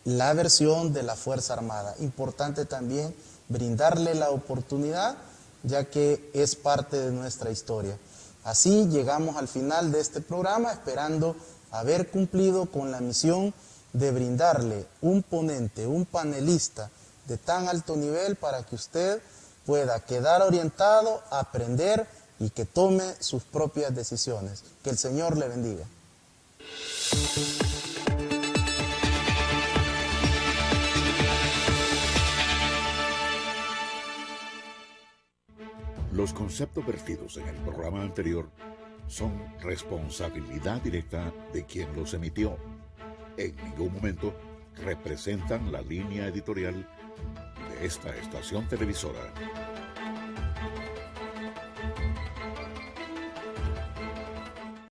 la versión de la Fuerza Armada. Importante también brindarle la oportunidad, ya que es parte de nuestra historia. Así llegamos al final de este programa, esperando haber cumplido con la misión de brindarle un ponente, un panelista de tan alto nivel para que usted pueda quedar orientado, aprender y que tome sus propias decisiones. Que el Señor le bendiga. Los conceptos vertidos en el programa anterior son responsabilidad directa de quien los emitió. En ningún momento representan la línea editorial de esta estación televisora.